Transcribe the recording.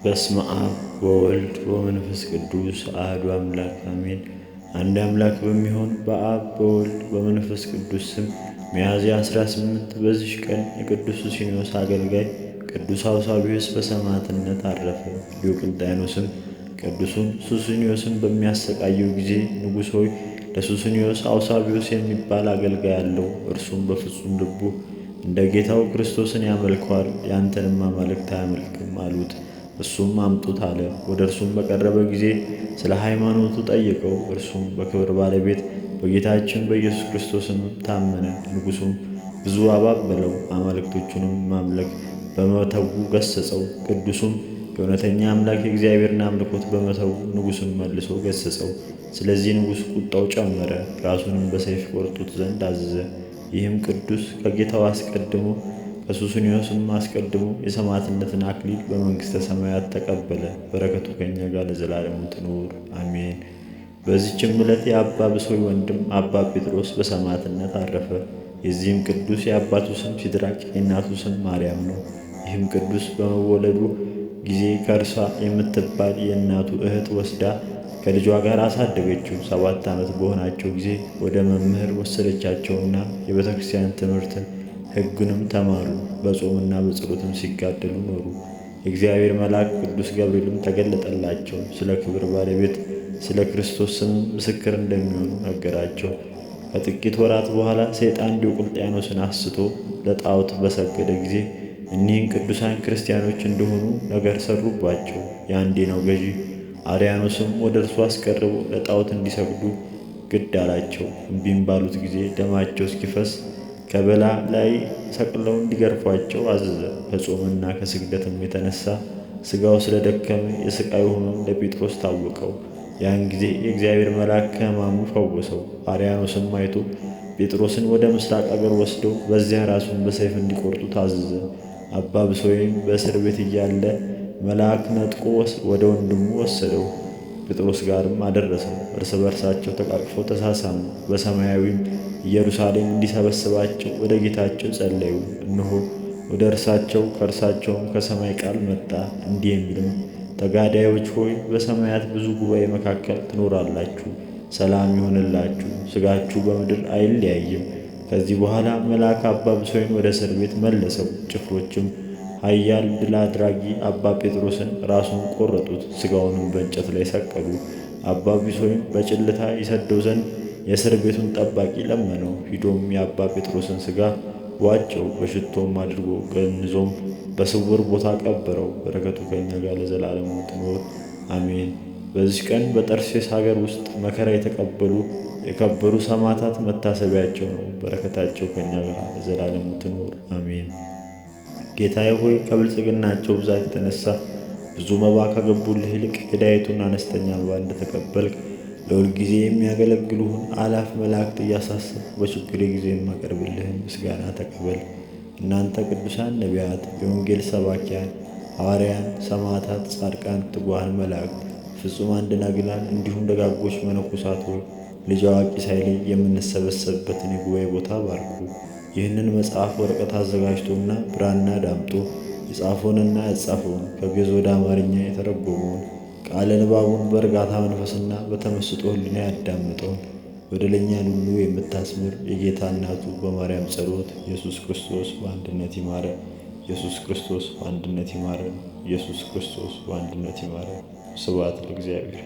በስመ አብ ወወልድ ወመንፈስ ቅዱስ አሐዱ አምላክ አሜን። አንድ አምላክ በሚሆን በአብ በወልድ በመንፈስ ቅዱስ ስም ሚያዝያ 18 በዚች ቀን የቅዱስ ሱስንዮስ አገልጋይ ቅዱስ አውሳብዮስ በሰማዕትነት አረፈ። ዲዮቅልጥያኖስም ቅዱሱን ሱስንዮስን በሚያሰቃየው ጊዜ ንጉሥ ሆይ ለሱስንዮስ አውሳብዮስ የሚባል አገልጋይ አለው። እርሱም በፍጹም ልቡ እንደ ጌታው ክርስቶስን ያመልከዋል፣ ያንተንም አማልክት አያመልክም አሉት። እሱም አምጡት አለ። ወደ እርሱም በቀረበ ጊዜ ስለ ሃይማኖቱ ጠየቀው። እርሱም በክብር ባለቤት በጌታችን በኢየሱስ ክርስቶስም ታመነ። ንጉሡም ብዙ አባበለው፣ አማልክቶቹንም ማምለክ በመተው ገሠጸው። ቅዱሱም የእውነተኛ አምላክ የእግዚአብሔርን አምልኮት በመተው ንጉሡን መልሶ ገሠጸው። ስለዚህ ንጉሥ ቁጣው ጨመረ፣ ራሱንም በሰይፍ ቆርጡት ዘንድ አዘዘ። ይህም ቅዱስ ከጌታው አስቀድሞ ከሱስንዮስም አስቀድሞ የሰማዕትነትን አክሊል በመንግሥተ ሰማያት ተቀበለ። በረከቱ ከእኛ ጋር ለዘላለሙ ትኑር አሜን። በዚችም ዕለት የአባ ብሶይ ወንድም አባ ጴጥሮስ በሰማዕትነት አረፈ። የዚህም ቅዱስ የአባቱ ስም ሲድራቅ የእናቱ ስም ማርያም ነው። ይህም ቅዱስ በመወለዱ ጊዜ ከእርሷ የምትባል የእናቱ እህት ወስዳ ከልጇ ጋር አሳደገችው። 7 ዓመት በሆናቸው ጊዜ ወደ መምህር ወሰደቻቸውና የቤተ ክርስቲያን ትምህርትን ሕጉንም ተማሩ። በጾምና በጸሎትም ሲጋደሉ ኖሩ። የእግዚአብሔር መልአክ ቅዱስ ገብርኤልም ተገለጠላቸው። ስለ ክብር ባለቤት ስለ ክርስቶስ ስምም ምስክር እንደሚሆኑ ነገራቸው። ከጥቂት ወራት በኋላ ሰይጣን ዲዮቅልጥያኖስን አስቶ ለጣዖት በሰገደ ጊዜ እኒህን ቅዱሳን ክርስቲያኖች እንደሆኑ ነገር ሰሩባቸው። የአንዴናው ገዢ አርያኖስም ወደ እርሱ አስቀርቦ ለጣዖት እንዲሰግዱ ግድ አላቸው። እምቢም ባሉት ጊዜ ደማቸው እስኪፈስ ከበላ ላይ ሰቅለው እንዲገርፏቸው አዘዘ። ከጾምና ከስግደትም የተነሳ ሥጋው ስለደከመ የሥቃዩ ሕመም ለጴጥሮስ ታወቀው። ያን ጊዜ የእግዚአብሔር መልአክ ከሕማሙ ፈወሰው። አርያኖስም አይቶ ጴጥሮስን ወደ ምሥራቅ አገር ወስደው በዚያ ራሱን በሰይፍ እንዲቆርጡ ታዘዘ። አባ ብሶይም በእስር ቤት እያለ መልአክ ነጥቆ ወደ ወንድሙ ወሰደው፣ ጴጥሮስ ጋርም አደረሰው። እርስ በርሳቸው ተቃቅፈው ተሳሳሙ። በሰማያዊም ኢየሩሳሌም እንዲሰበስባቸው ወደ ጌታቸው ጸለዩ። እነሆ ወደ እርሳቸው ከእርሳቸውም ከሰማይ ቃል መጣ እንዲህ የሚልም ተጋዳዮች ሆይ በሰማያት ብዙ ጉባኤ መካከል ትኖራላችሁ፣ ሰላም ይሁንላችሁ፣ ሥጋችሁ በምድር አይለያይም። ከዚህ በኋላ መልአክ አባ ብሶይን ወደ እስር ቤት መለሰው። ጭፍሮችም ኃያል ድል አድራጊ አባ ጴጥሮስን ራሱን ቆረጡት፣ ሥጋውንም በእንጨት ላይ ሰቀሉ። አባ ብሶይም በጭልታ ይሰደው ዘንድ የእስር ቤቱን ጠባቂ ለመነው። ሂዶም የአባ ጴጥሮስን ሥጋ ዋጨው፣ በሽቶም አድርጎ ገንዞም በስውር ቦታ ቀበረው። በረከቱ ከእኛ ጋር ለዘላለሙ ትኖር አሜን። በዚህ ቀን በጠርሴስ ሀገር ውስጥ መከራ የተቀበሉ የከበሩ ሰማዕታት መታሰቢያቸው ነው። በረከታቸው ከእኛ ጋር ለዘላለሙ ትኖር አሜን። ጌታዬ ሆይ ከብልጽግናቸው ብዛት የተነሳ ብዙ መባ ካገቡልህ ይልቅ የዳይቱን አነስተኛ መባ እንደተቀበልክ ለሁል ጊዜ የሚያገለግሉህን አላፍ መላእክት እያሳሰብኩ በችግሬ ጊዜ የማቀርብልህን ምስጋና ተቀበል። እናንተ ቅዱሳን ነቢያት፣ የወንጌል ሰባኪያን ሐዋርያን፣ ሰማዕታት፣ ጻድቃን፣ ትጉሃን መላእክት፣ ፍጹማን ደናግላን እንዲሁም ደጋጎች መነኮሳት ሆይ ልጅ አዋቂ ሳይለይ የምንሰበሰብበትን የጉባኤ ቦታ ባርኩ። ይህንን መጽሐፍ ወረቀት አዘጋጅቶና ብራና ዳምጦ የጻፈውንና ያጻፈውን ከግዕዝ ወደ አማርኛ የተረጎመውን ቃለ ንባቡን በእርጋታ መንፈስና በተመስጦ ሕሊና ያዳምጠውን በደለኛን ሁሉ የምታስምር የጌታ እናቱ በማርያም ጸሎት ኢየሱስ ክርስቶስ በአንድነት ይማረን። ኢየሱስ ክርስቶስ በአንድነት ይማረን። ኢየሱስ ክርስቶስ በአንድነት ይማረን። ስብሐት ለእግዚአብሔር።